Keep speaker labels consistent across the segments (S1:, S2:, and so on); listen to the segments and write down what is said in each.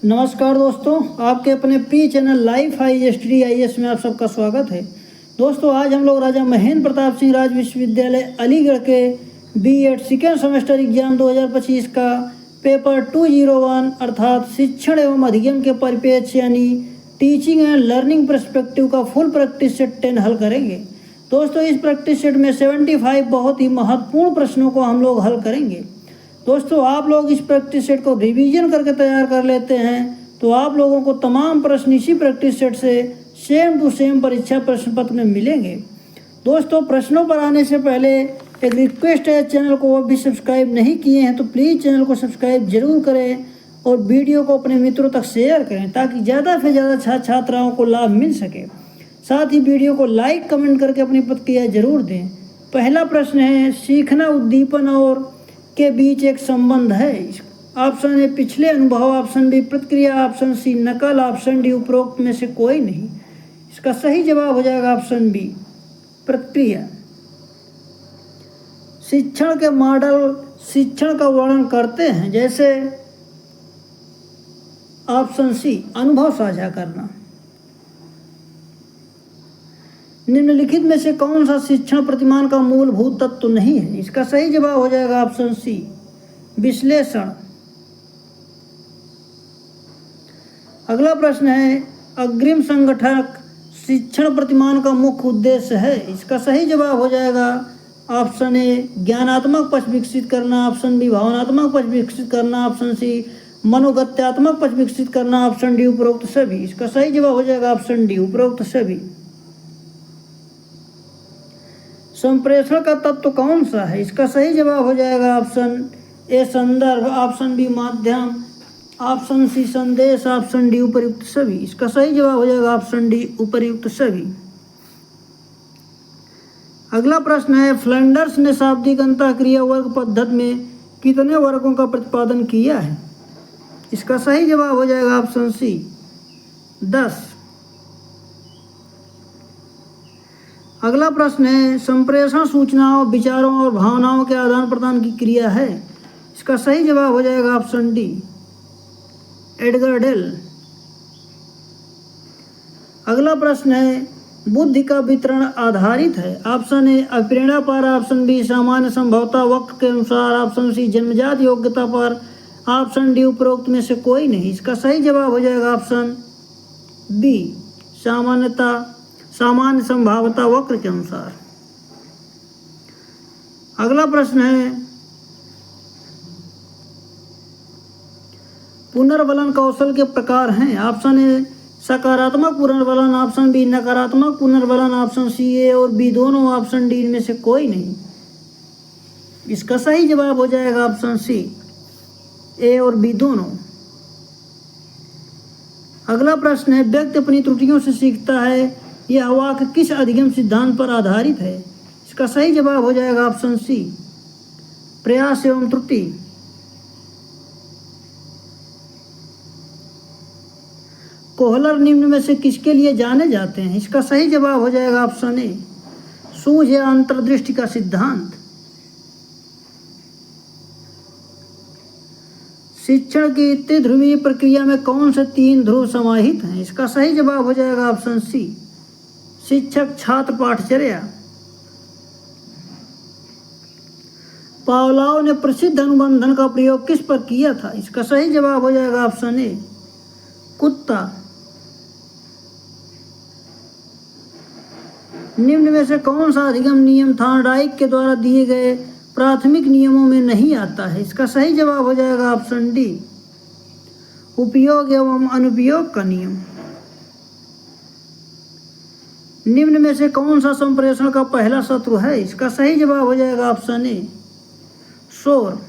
S1: नमस्कार दोस्तों, आपके अपने प्रिय चैनल लाइफ ISTD में आप सबका स्वागत है। दोस्तों, आज हम लोग राजा महेंद्र प्रताप सिंह राज विश्वविद्यालय अलीगढ़ के B.Ed सेकेंड सेमेस्टर एग्जाम 2025 का पेपर 201 अर्थात शिक्षण एवं अधिगम के परिप्रेक्ष्य यानी टीचिंग एंड लर्निंग पर्सपेक्टिव का फुल प्रैक्टिस सेट 10 हल करेंगे। दोस्तों, इस प्रैक्टिस सेट में 75 बहुत ही महत्वपूर्ण प्रश्नों को हम लोग हल करेंगे। दोस्तों, आप लोग इस प्रैक्टिस सेट को रिवीजन करके तैयार कर लेते हैं तो आप लोगों को तमाम प्रश्न इसी प्रैक्टिस सेट से सेम टू सेम परीक्षा प्रश्न पत्र में मिलेंगे। दोस्तों, प्रश्नों पर आने से पहले एक रिक्वेस्ट है, चैनल को अभी सब्सक्राइब नहीं किए हैं तो प्लीज़ चैनल को सब्सक्राइब जरूर करें और वीडियो को अपने मित्रों तक शेयर करें ताकि ज़्यादा से ज़्यादा छात्राओं को लाभ मिल सके। साथ ही वीडियो को लाइक कमेंट करके अपनी प्रतिक्रिया जरूर दें। पहला प्रश्न है, सीखना उद्दीपन और के बीच एक संबंध है। ऑप्शन ए पिछले अनुभव, ऑप्शन बी प्रतिक्रिया, ऑप्शन सी नकल, ऑप्शन डी उपरोक्त में से कोई नहीं। इसका सही जवाब हो जाएगा ऑप्शन बी प्रतिक्रिया। शिक्षण के मॉडल शिक्षण का वर्णन करते हैं, जैसे ऑप्शन सी अनुभव साझा करना। निम्नलिखित में से कौन सा शिक्षण प्रतिमान का मूलभूत तत्व नहीं है? इसका सही जवाब हो जाएगा ऑप्शन सी विश्लेषण। अगला प्रश्न है, अग्रिम संगठक शिक्षण प्रतिमान का मुख्य उद्देश्य है। इसका सही जवाब हो जाएगा ऑप्शन ए ज्ञानात्मक पक्ष विकसित करना, ऑप्शन बी भावनात्मक पक्ष विकसित करना, ऑप्शन सी मनोगत्यात्मक पक्ष विकसित करना, ऑप्शन डी उपरोक्त सभी। इसका सही जवाब हो जाएगा ऑप्शन डी उपरोक्त सभी। संप्रेषण का तत्व कौन सा है? इसका सही जवाब हो जाएगा ऑप्शन ए संदर्भ, ऑप्शन बी माध्यम, ऑप्शन सी संदेश, ऑप्शन डी उपर्युक्त सभी। इसका सही जवाब हो जाएगा ऑप्शन डी उपर्युक्त सभी। अगला प्रश्न है, फ्लैंडर्स ने शाब्दिक अंतःक्रिया वर्ग पद्धति में कितने वर्गों का प्रतिपादन किया है? इसका सही जवाब हो जाएगा ऑप्शन सी 10। अगला प्रश्न है, संप्रेषण सूचनाओं, विचारों और भावनाओं के आदान प्रदान की क्रिया है। इसका सही जवाब हो जाएगा ऑप्शन डी एडगर डेल। अगला प्रश्न है, बुद्धि का वितरण आधारित है। ऑप्शन ए अप्रेरणा पर, ऑप्शन बी सामान्य संभवता वक्र के अनुसार, ऑप्शन सी जन्मजात योग्यता पर, ऑप्शन डी उपरोक्त में से कोई नहीं। इसका सही जवाब हो जाएगा ऑप्शन बी सामान्य संभाव्यता वक्र के अनुसार। अगला प्रश्न है, पुनर्वलन कौशल के प्रकार हैं। ऑप्शन ए सकारात्मक पुनर्वलन, ऑप्शन बी नकारात्मक पुनर्वलन, ऑप्शन सी ए और बी दोनों, ऑप्शन डी इनमें से कोई नहीं। इसका सही जवाब हो जाएगा ऑप्शन सी ए और बी दोनों। अगला प्रश्न है, व्यक्ति अपनी त्रुटियों से सीखता है, यह वाक्य किस अधिगम सिद्धांत पर आधारित है? इसका सही जवाब हो जाएगा ऑप्शन सी प्रयास एवं त्रुटि। कोहलर निम्न में से किसके लिए जाने जाते हैं? इसका सही जवाब हो जाएगा ऑप्शन ए सूझ या अंतर्दृष्टि का सिद्धांत। शिक्षण की त्रिध्रुवीय प्रक्रिया में कौन से 3 ध्रुव समाहित हैं? इसका सही जवाब हो जाएगा ऑप्शन सी शिक्षक छात्र पाठचर्या। पावलोव ने प्रसिद्ध अनुबंधन का प्रयोग किस पर किया था? इसका सही जवाब हो जाएगा ऑप्शन ए कुत्ता। निम्न में से कौन सा अधिगम नियम थॉर्नडाइक के द्वारा दिए गए प्राथमिक नियमों में नहीं आता है? इसका सही जवाब हो जाएगा ऑप्शन डी उपयोग एवं अनुपयोग का नियम। निम्न में से कौन सा संप्रेषण का पहला शत्रु है? इसका सही जवाब हो जाएगा ऑप्शन ए शोर।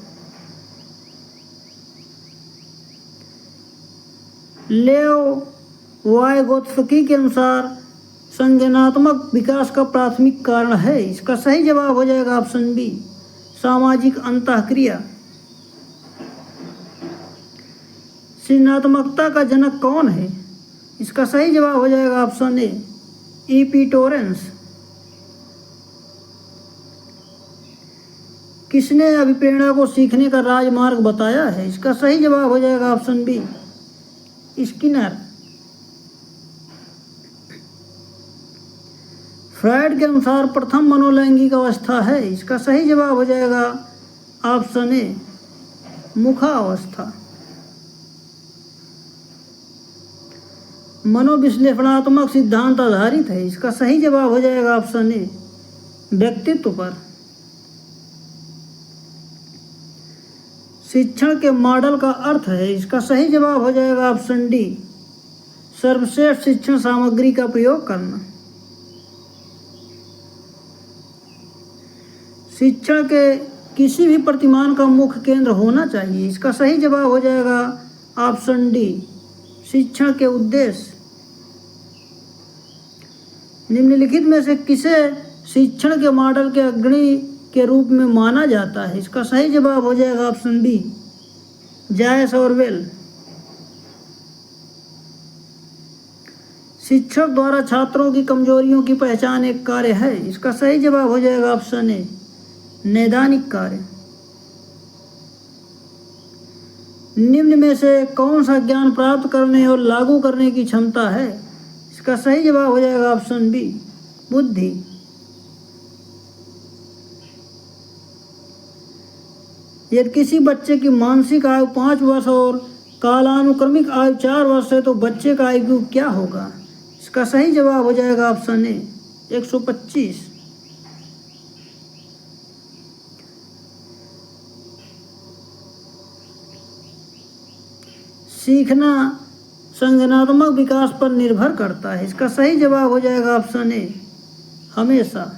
S1: लेव वाइगोत्स्की के अनुसार संज्ञानात्मक विकास का प्राथमिक कारण है। इसका सही जवाब हो जाएगा ऑप्शन बी सामाजिक अंतःक्रिया। सृजनात्मकता का जनक कौन है? इसका सही जवाब हो जाएगा ऑप्शन ए ईपी टोरेंस। किसने अभिप्रेरणा को सीखने का राजमार्ग बताया है? इसका सही जवाब हो जाएगा ऑप्शन बी स्किनर। फ्रायड के अनुसार प्रथम मनोलैंगिक अवस्था है। इसका सही जवाब हो जाएगा ऑप्शन ए, मुखावस्था। मनोविश्लेषणात्मक सिद्धांत आधारित है। इसका सही जवाब हो जाएगा ऑप्शन ए, व्यक्तित्व पर। शिक्षण के मॉडल का अर्थ है। इसका सही जवाब हो जाएगा ऑप्शन डी, सर्वश्रेष्ठ शिक्षण सामग्री का प्रयोग करना। शिक्षण के किसी भी प्रतिमान का मुख्य केंद्र होना चाहिए। इसका सही जवाब हो जाएगा ऑप्शन डी, शिक्षण के उद्देश्य। निम्नलिखित में से किसे शिक्षण के मॉडल के अग्रणी के रूप में माना जाता है? इसका सही जवाब हो जाएगा ऑप्शन बी, जॉर्ज ऑरवेल। शिक्षक द्वारा छात्रों की कमजोरियों की पहचान एक कार्य है। इसका सही जवाब हो जाएगा ऑप्शन ए, नैदानिक कार्य। निम्न में से कौन सा ज्ञान प्राप्त करने और लागू करने की क्षमता है? इसका सही जवाब हो जाएगा ऑप्शन बी, बुद्धि। यदि किसी बच्चे की मानसिक आयु 5 वर्ष और कालानुक्रमिक आयु 4 वर्ष है तो बच्चे का IQ क्या होगा? इसका सही जवाब हो जाएगा ऑप्शन ए, 125। सीखना संज्ञानात्मक विकास पर निर्भर करता है। इसका सही जवाब हो जाएगा ऑप्शन ए, हमेशा।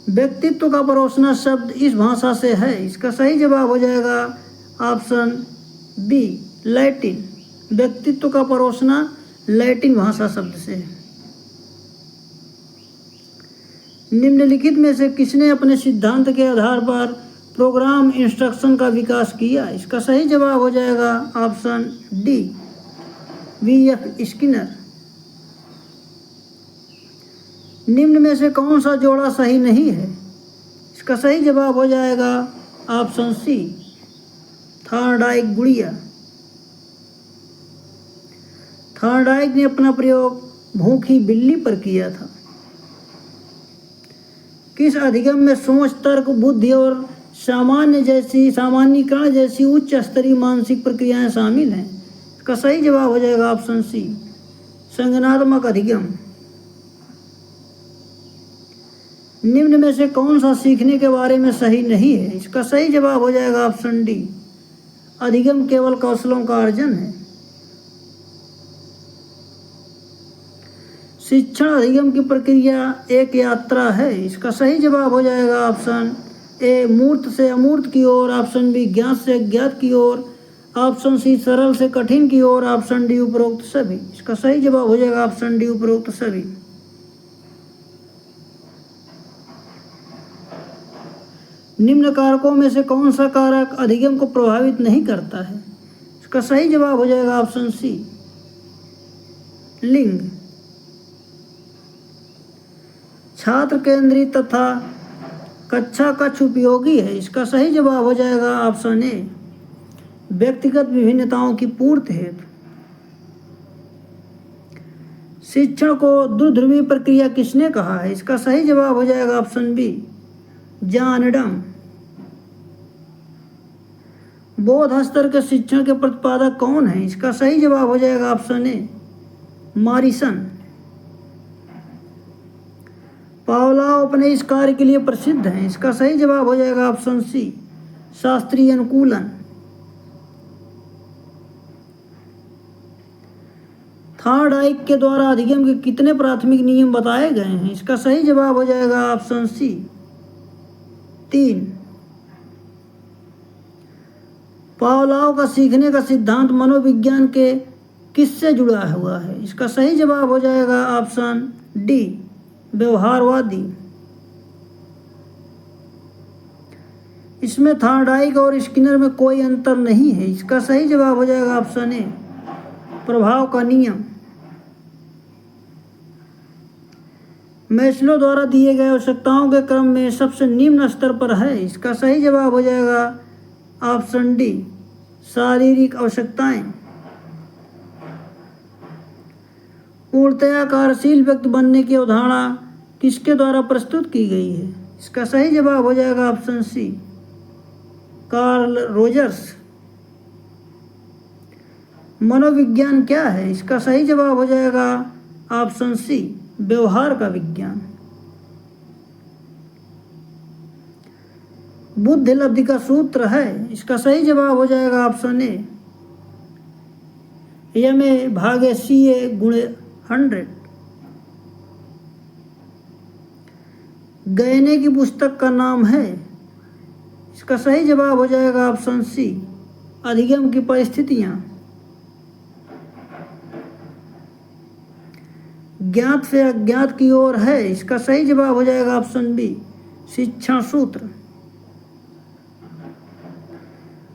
S1: व्यक्तित्व का परोसना शब्द इस भाषा से है। इसका सही जवाब हो जाएगा ऑप्शन बी, लैटिन। व्यक्तित्व का परोसना लैटिन भाषा शब्द से है। निम्नलिखित में से किसने अपने सिद्धांत के आधार पर प्रोग्राम इंस्ट्रक्शन का विकास किया? इसका सही जवाब हो जाएगा ऑप्शन डी, VF स्किनर। निम्न में से कौन सा जोड़ा सही नहीं है? इसका सही जवाब हो जाएगा ऑप्शन सी, थॉर्नडाइक गुड़िया। थॉर्नडाइक ने अपना प्रयोग भूखी बिल्ली पर किया था। किस अधिगम में सोच, तर्क, बुद्धि और सामान्यीकरण जैसी उच्च स्तरीय मानसिक प्रक्रियाएं शामिल हैं? इसका सही जवाब हो जाएगा ऑप्शन सी, संज्ञानात्मक अधिगम। निम्न में से कौन सा सीखने के बारे में सही नहीं है? इसका सही जवाब हो जाएगा ऑप्शन डी, अधिगम केवल कौशलों का अर्जन है। शिक्षण अधिगम की प्रक्रिया एक यात्रा है। इसका सही जवाब हो जाएगा ऑप्शन ए, मूर्त से अमूर्त की ओर। ऑप्शन बी, ज्ञात से अज्ञात की ओर। ऑप्शन सी, सरल से कठिन की ओर। ऑप्शन डी, उपरोक्त सभी। इसका सही जवाब हो जाएगा ऑप्शन डी, उपरोक्त सभी। निम्न कारकों में से कौन सा कारक अधिगम को प्रभावित नहीं करता है? इसका सही जवाब हो जाएगा ऑप्शन सी, लिंग। छात्र केंद्रित तथा कक्षा कक्ष उपयोगी है। इसका सही जवाब हो जाएगा ऑप्शन ए, व्यक्तिगत विभिन्नताओं की पूर्ति हेतु। शिक्षण को द्विध्रुवी प्रक्रिया किसने कहा है? इसका सही जवाब हो जाएगा ऑप्शन बी, जॉन डम। बौद्ध स्तर के शिक्षण के प्रतिपादक कौन है? इसका सही जवाब हो जाएगा ऑप्शन ए, मॉरिसन। पावलोव अपने इस कार्य के लिए प्रसिद्ध हैं। इसका सही जवाब हो जाएगा ऑप्शन सी, शास्त्रीय अनुकूलन। थॉर्नडाइक के द्वारा अधिगम के कितने प्राथमिक नियम बताए गए हैं? इसका सही जवाब हो जाएगा ऑप्शन सी, 3। पावलोव का सीखने का सिद्धांत मनोविज्ञान के किससे जुड़ा हुआ है? इसका सही जवाब हो जाएगा ऑप्शन डी, व्यवहारवादी। इसमें थॉर्नडाइक और स्किनर में कोई अंतर नहीं है। इसका सही जवाब हो जाएगा ऑप्शन ए, प्रभाव का नियम। मैस्लो द्वारा दिए गए आवश्यकताओं के क्रम में सबसे निम्न स्तर पर है। इसका सही जवाब हो जाएगा ऑप्शन डी, शारीरिक आवश्यकताएं। पूर्णतया कार्यशील व्यक्ति बनने की अवधारणा किसके द्वारा प्रस्तुत की गई है? इसका सही जवाब हो जाएगा ऑप्शन सी, कार्ल रोजर्स। मनोविज्ञान क्या है? इसका सही जवाब हो जाएगा ऑप्शन सी, व्यवहार का विज्ञान। बुद्धि लब्धि का सूत्र है? इसका सही जवाब हो जाएगा ऑप्शन ए, ma/ca/100। गयने की पुस्तक का नाम है? इसका सही जवाब हो जाएगा ऑप्शन सी, अधिगम की परिस्थितियां। ज्ञात से अज्ञात की ओर है? इसका सही जवाब हो जाएगा ऑप्शन बी, शिक्षण सूत्र।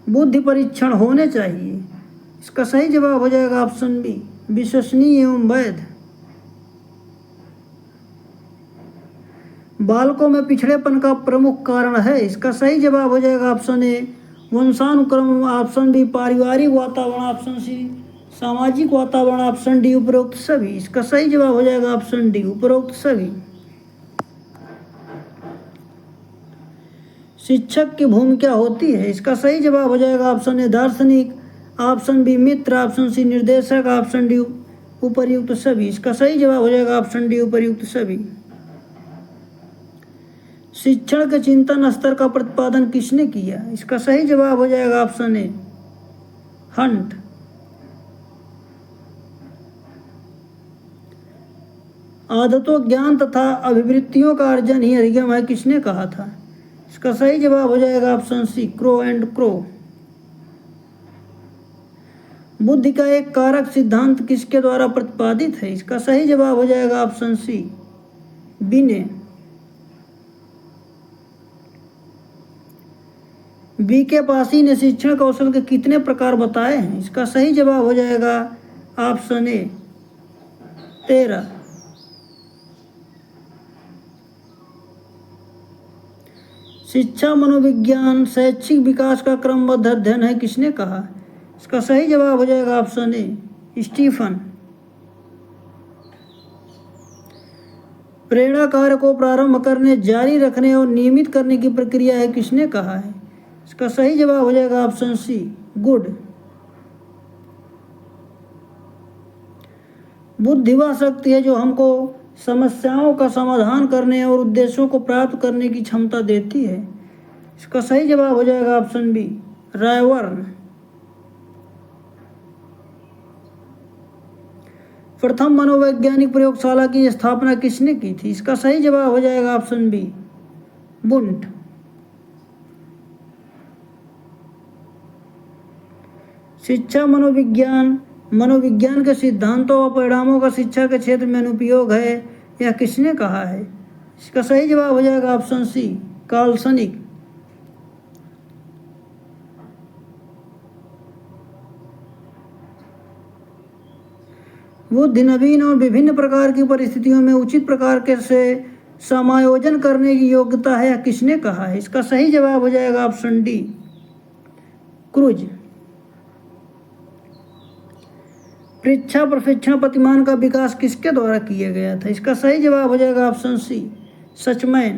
S1: बुद्धि परीक्षण होने चाहिए? इसका सही जवाब हो जाएगा ऑप्शन बी, विश्वसनीय एवं वैध। बालकों में पिछड़ेपन का प्रमुख कारण है? इसका सही जवाब हो जाएगा ऑप्शन ए, वंशानुक्रम, ऑप्शन बी, पारिवारिक वातावरण, ऑप्शन सी, सामाजिक वातावरण, ऑप्शन डी, उपरोक्त सभी। इसका सही जवाब हो जाएगा ऑप्शन डी, उपरोक्त सभी। शिक्षक की भूमिका होती है? इसका सही जवाब हो जाएगा ऑप्शन ए, दार्शनिक, ऑप्शन बी, मित्र, ऑप्शन सी, निर्देशक, ऑप्शन डी, उपर्युक्त सभी। इसका सही जवाब हो जाएगा ऑप्शन डी, उपर्युक्त सभी। शिक्षण के चिंतन स्तर का प्रतिपादन किसने किया? इसका सही जवाब हो जाएगा ऑप्शन ए, हंट। आदतों, ज्ञान तथा अभिवृत्तियों का अर्जन ही अधिगम है, किसने कहा था? इसका सही जवाब हो जाएगा option C, crow and crow. बुद्धि का एक कारक सिद्धांत किसके द्वारा प्रतिपादित है? इसका सही जवाब हो जाएगा ऑप्शन सी, बिने। बीके पासी ने शिक्षण कौशल के कितने प्रकार बताए हैं? इसका सही जवाब हो जाएगा ऑप्शन ए, 13। शिक्षा मनोविज्ञान शैक्षिक विकास का क्रमबद्ध अध्ययन है, किसने कहा? इसका सही जवाब हो जाएगा ऑप्शन ए, स्टीफन। प्रेरणा कार्य को प्रारंभ करने, जारी रखने और नियमित करने की प्रक्रिया है, किसने कहा है? इसका सही जवाब हो जाएगा ऑप्शन सी, गुड। बुद्धि वह शक्ति है जो हमको समस्याओं का समाधान करने और उद्देश्यों को प्राप्त करने की क्षमता देती है। इसका सही जवाब हो जाएगा ऑप्शन बी, रायवर्न। प्रथम मनोवैज्ञानिक प्रयोगशाला की स्थापना किसने की थी? इसका सही जवाब हो जाएगा ऑप्शन बी, बुंट। शिक्षा मनोविज्ञान के सिद्धांतों और परिणामों का शिक्षा के क्षेत्र में अनुप्रयोग है, यह किसने कहा है? इसका सही जवाब हो जाएगा ऑप्शन सी, कार्लसनिक। बुद्धि नवीन और विभिन्न प्रकार की परिस्थितियों में उचित प्रकार के से समायोजन करने की योग्यता है, यह किसने कहा है? इसका सही जवाब हो जाएगा ऑप्शन डी, क्रूज। परीक्षा प्रशिक्षण प्रतिमान का विकास किसके द्वारा किया गया था? इसका सही जवाब हो जाएगा ऑप्शन सी, सचमैन।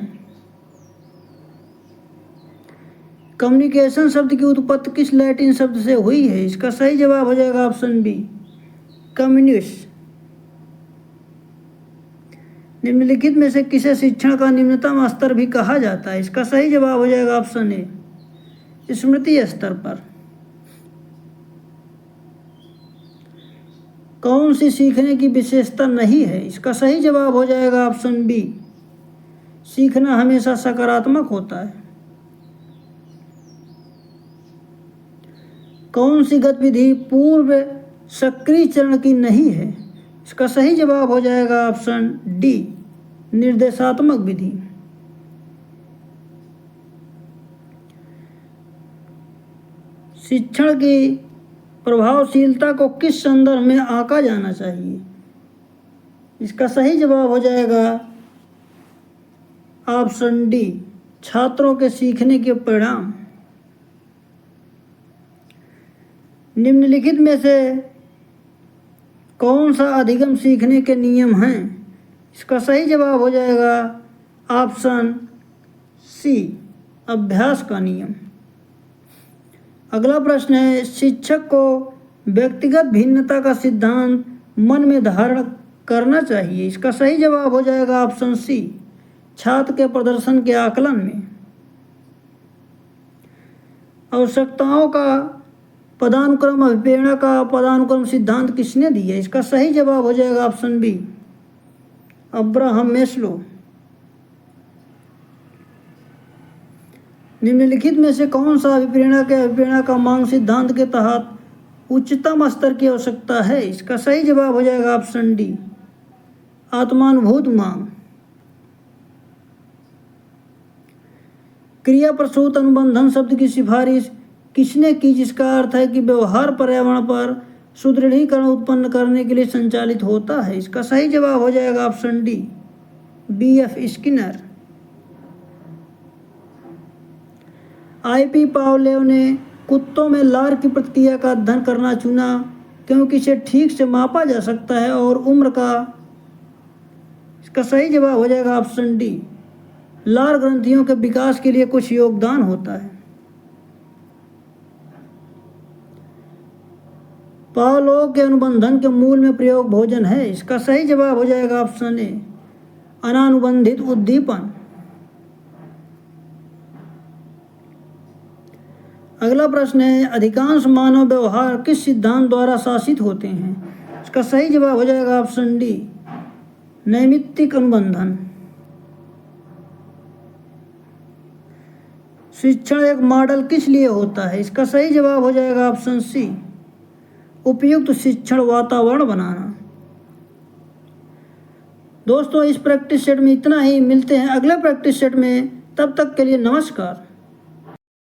S1: कम्युनिकेशन शब्द की उत्पत्ति किस लैटिन शब्द से हुई है? इसका सही जवाब हो जाएगा ऑप्शन बी, कम्युनिस्ट। निम्नलिखित में से किसे शिक्षण का निम्नतम स्तर भी कहा जाता है? इसका सही जवाब हो जाएगा ऑप्शन ए, स्मृति स्तर पर। कौन सी सीखने की विशेषता नहीं है? इसका सही जवाब हो जाएगा ऑप्शन बी, सीखना हमेशा सकारात्मक होता है। कौन सी गतिविधि पूर्व सक्रिय चरण की नहीं है? इसका सही जवाब हो जाएगा ऑप्शन डी, निर्देशात्मक विधि। शिक्षण की प्रभावशीलता को किस संदर्भ में आंका जाना चाहिए? इसका सही जवाब हो जाएगा ऑप्शन डी, छात्रों के सीखने के परिणाम। निम्नलिखित में से कौन सा अधिगम सीखने के नियम हैं? इसका सही जवाब हो जाएगा ऑप्शन सी, अभ्यास का नियम। अगला प्रश्न है, शिक्षक को व्यक्तिगत भिन्नता का सिद्धांत मन में धारण करना चाहिए। इसका सही जवाब हो जाएगा ऑप्शन सी, छात्र के प्रदर्शन के आकलन में। आवश्यकताओं का पदानुक्रम अभिप्रेरणा का पदानुक्रम सिद्धांत किसने दिया? इसका सही जवाब हो जाएगा ऑप्शन बी, अब्राहम मैस्लो। निम्नलिखित में से कौन सा अभिप्रेरणा का मांग सिद्धांत के तहत उच्चतम स्तर की आवश्यकता है? इसका सही जवाब हो जाएगा ऑप्शन डी, आत्मानुभूत मांग। क्रिया प्रसूत अनुबंधन शब्द की सिफारिश किसने की, जिसका अर्थ है कि व्यवहार पर्यावरण पर सुदृढ़ीकरण उत्पन्न करने के लिए संचालित होता है? इसका सही जवाब हो जाएगा option D, B.F. Skinner. I.P. Pavlov ने कुत्तों में लार की प्रतिक्रिया का अध्ययन करना चुना क्योंकि इसे ठीक से मापा जा सकता है और उम्र का। इसका सही जवाब हो जाएगा ऑप्शन डी, लार ग्रंथियों के विकास के लिए कुछ योगदान होता है। पावलोव के अनुबंधन के मूल में प्रयोग भोजन है। इसका सही जवाब हो जाएगा ऑप्शन ए, अनानुबंधित उद्दीपन। अगला प्रश्न है, अधिकांश मानव व्यवहार किस सिद्धांत द्वारा शासित होते हैं? इसका सही जवाब हो जाएगा ऑप्शन डी, नैमित्तिक अनुबंधन। शिक्षण एक मॉडल किस लिए होता है? इसका सही जवाब हो जाएगा ऑप्शन सी, उपयुक्त शिक्षण वातावरण बनाना। दोस्तों, इस प्रैक्टिस सेट में इतना ही। मिलते हैं अगले प्रैक्टिस सेट में, तब तक के लिए नमस्कार।